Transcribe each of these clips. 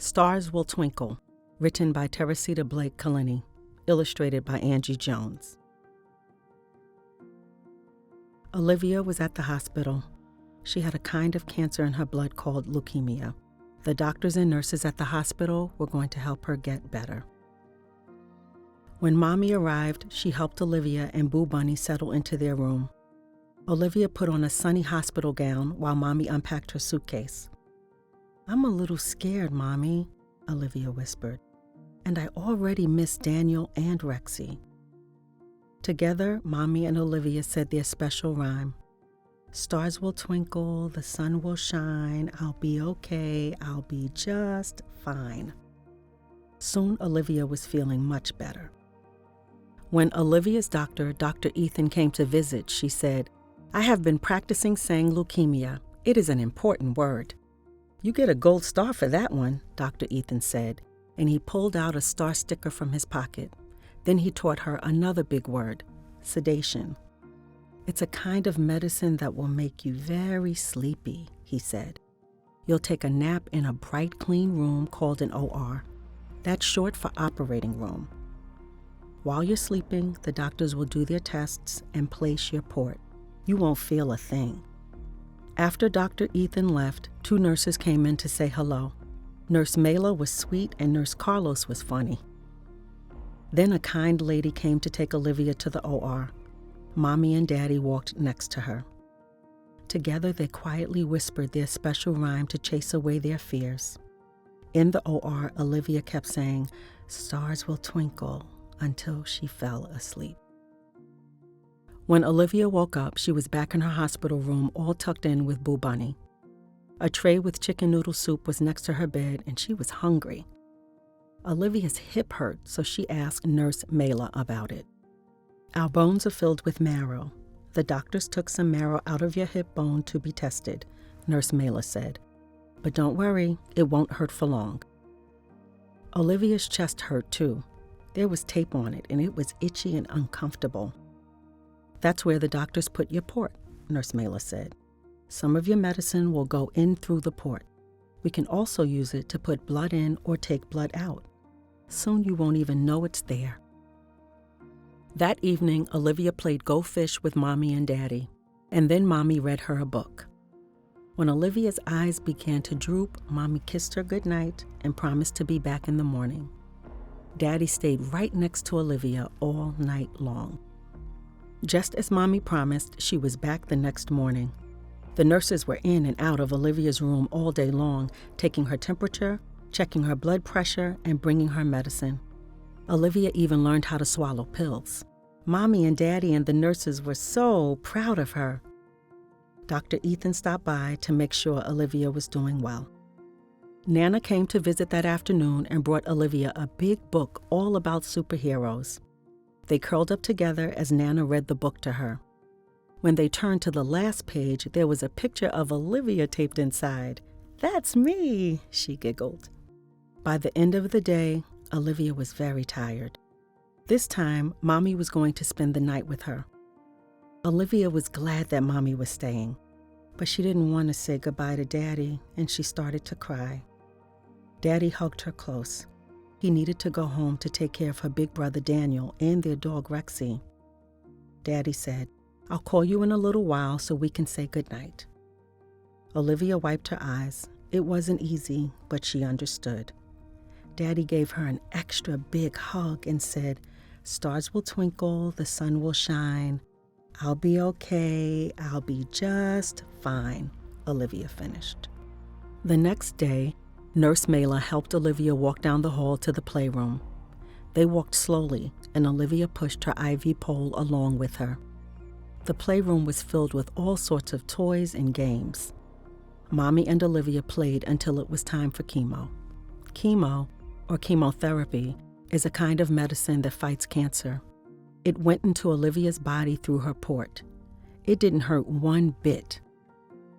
Stars Will Twinkle, written by Teresita Blake Kalini, illustrated by Angie Jones. Olivia was at the hospital. She had a kind of cancer in her blood called leukemia. The doctors and nurses at the hospital were going to help her get better. When Mommy arrived, she helped Olivia and Boo Bunny settle into their room. Olivia put on a sunny hospital gown while Mommy unpacked her suitcase. "I'm a little scared, Mommy," Olivia whispered, "and I already miss Daniel and Rexy." Together, Mommy and Olivia said their special rhyme. "Stars will twinkle, the sun will shine, I'll be okay, I'll be just fine." Soon, Olivia was feeling much better. When Olivia's doctor, Dr. Ethan, came to visit, she said, "I have been practicing saying leukemia. It is an important word." "You get a gold star for that one," Dr. Ethan said, and he pulled out a star sticker from his pocket. Then he taught her another big word, sedation. "It's a kind of medicine that will make you very sleepy," he said. "You'll take a nap in a bright, clean room called an OR. That's short for operating room. While you're sleeping, the doctors will do their tests and place your port. You won't feel a thing." After Dr. Ethan left, 2 nurses came in to say hello. Nurse Mayla was sweet and Nurse Carlos was funny. Then a kind lady came to take Olivia to the OR. Mommy and Daddy walked next to her. Together, they quietly whispered their special rhyme to chase away their fears. In the OR, Olivia kept saying, "Stars will twinkle," until she fell asleep. When Olivia woke up, she was back in her hospital room, all tucked in with Boo Bunny. A tray with chicken noodle soup was next to her bed, and she was hungry. Olivia's hip hurt, so she asked Nurse Mayla about it. "Our bones are filled with marrow. The doctors took some marrow out of your hip bone to be tested," Nurse Mayla said. "But don't worry, it won't hurt for long." Olivia's chest hurt too. There was tape on it, and it was itchy and uncomfortable. "That's where the doctors put your port," Nurse Mayla said. "Some of your medicine will go in through the port. We can also use it to put blood in or take blood out. Soon you won't even know it's there." That evening, Olivia played Go Fish with Mommy and Daddy, and then Mommy read her a book. When Olivia's eyes began to droop, Mommy kissed her goodnight and promised to be back in the morning. Daddy stayed right next to Olivia all night long. Just as Mommy promised, she was back the next morning. The nurses were in and out of Olivia's room all day long, taking her temperature, checking her blood pressure, and bringing her medicine. Olivia even learned how to swallow pills. Mommy and Daddy and the nurses were so proud of her. Dr. Ethan stopped by to make sure Olivia was doing well. Nana came to visit that afternoon and brought Olivia a big book all about superheroes. They curled up together as Nana read the book to her. When they turned to the last page, there was a picture of Olivia taped inside. "That's me," she giggled. By the end of the day, Olivia was very tired. This time, Mommy was going to spend the night with her. Olivia was glad that Mommy was staying, but she didn't want to say goodbye to Daddy, and she started to cry. Daddy hugged her close. He needed to go home to take care of her big brother Daniel and their dog Rexy. Daddy said, "I'll call you in a little while so we can say goodnight." Olivia wiped her eyes. It wasn't easy, but she understood. Daddy gave her an extra big hug and said, "Stars will twinkle, the sun will shine. I'll be okay, I'll be just fine," Olivia finished. The next day, Nurse Mayla helped Olivia walk down the hall to the playroom. They walked slowly, and Olivia pushed her IV pole along with her. The playroom was filled with all sorts of toys and games. Mommy and Olivia played until it was time for chemo. Chemo, or chemotherapy, is a kind of medicine that fights cancer. It went into Olivia's body through her port. It didn't hurt one bit.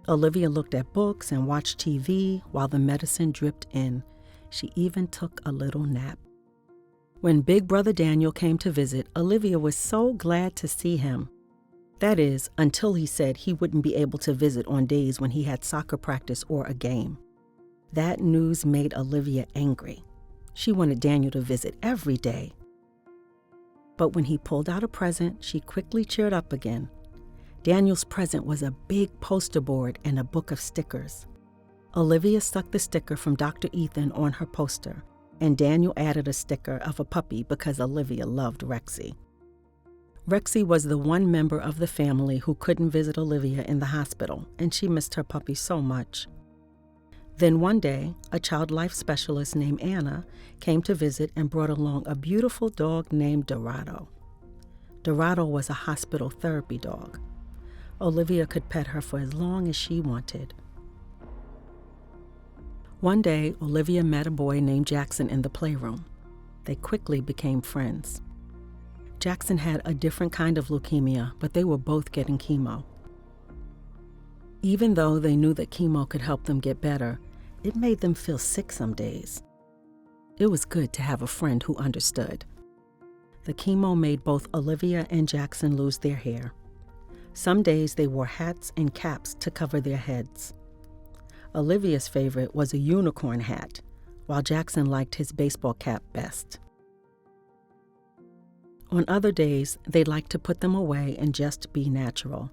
Olivia looked at books and watched TV while the medicine dripped in. She even took a little nap. When Big Brother Daniel came to visit, Olivia was so glad to see him. That is, until he said he wouldn't be able to visit on days when he had soccer practice or a game. That news made Olivia angry. She wanted Daniel to visit every day. But when he pulled out a present, she quickly cheered up again. Daniel's present was a big poster board and a book of stickers. Olivia stuck the sticker from Dr. Ethan on her poster, and Daniel added a sticker of a puppy because Olivia loved Rexy. Rexy was the one member of the family who couldn't visit Olivia in the hospital, and she missed her puppy so much. Then one day, a child life specialist named Anna came to visit and brought along a beautiful dog named Dorado. Dorado was a hospital therapy dog. Olivia could pet her for as long as she wanted. One day, Olivia met a boy named Jackson in the playroom. They quickly became friends. Jackson had a different kind of leukemia, but they were both getting chemo. Even though they knew that chemo could help them get better, it made them feel sick some days. It was good to have a friend who understood. The chemo made both Olivia and Jackson lose their hair. Some days they wore hats and caps to cover their heads. Olivia's favorite was a unicorn hat, while Jackson liked his baseball cap best. On other days, they liked to put them away and just be natural.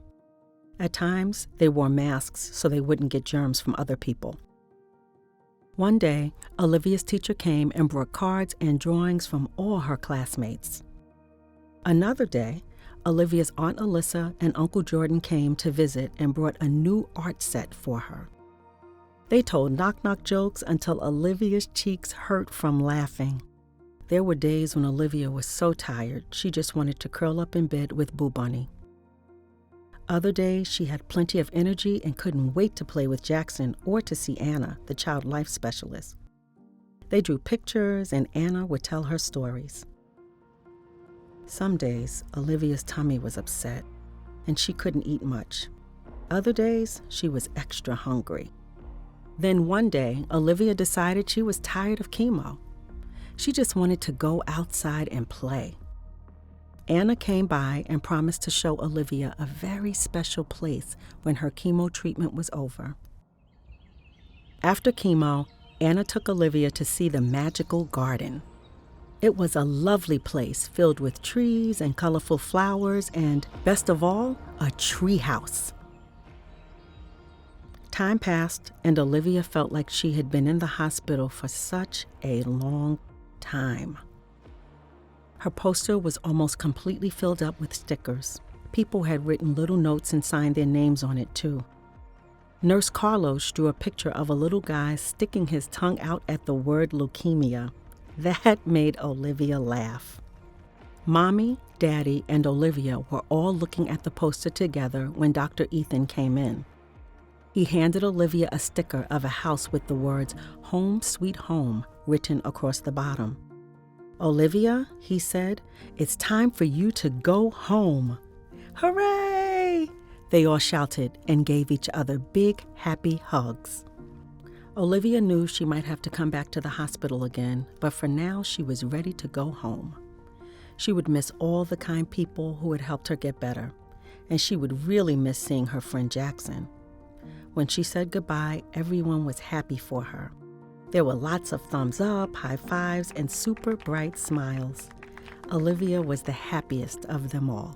At times, they wore masks so they wouldn't get germs from other people. One day, Olivia's teacher came and brought cards and drawings from all her classmates. Another day, Olivia's Aunt Alyssa and Uncle Jordan came to visit and brought a new art set for her. They told knock-knock jokes until Olivia's cheeks hurt from laughing. There were days when Olivia was so tired she just wanted to curl up in bed with Boo Bunny. Other days she had plenty of energy and couldn't wait to play with Jackson or to see Anna, the child life specialist. They drew pictures and Anna would tell her stories. Some days Olivia's tummy was upset and she couldn't eat much. Other days she was extra hungry. Then one day Olivia decided she was tired of chemo. She just wanted to go outside and play. Anna came by and promised to show Olivia a very special place when her chemo treatment was over. After chemo, Anna took Olivia to see the magical garden. It was a lovely place filled with trees and colorful flowers and, best of all, a tree house. Time passed and Olivia felt like she had been in the hospital for such a long time. Her poster was almost completely filled up with stickers. People had written little notes and signed their names on it too. Nurse Carlos drew a picture of a little guy sticking his tongue out at the word leukemia. That made Olivia laugh. Mommy, Daddy, and Olivia were all looking at the poster together when Dr. Ethan came in. He handed Olivia a sticker of a house with the words "Home Sweet Home" written across the bottom. "Olivia," he said, "it's time for you to go home." Hooray! They all shouted and gave each other big, happy hugs. Olivia knew she might have to come back to the hospital again, but for now she was ready to go home. She would miss all the kind people who had helped her get better, and she would really miss seeing her friend Jackson. When she said goodbye, everyone was happy for her. There were lots of thumbs up, high fives, and super bright smiles. Olivia was the happiest of them all.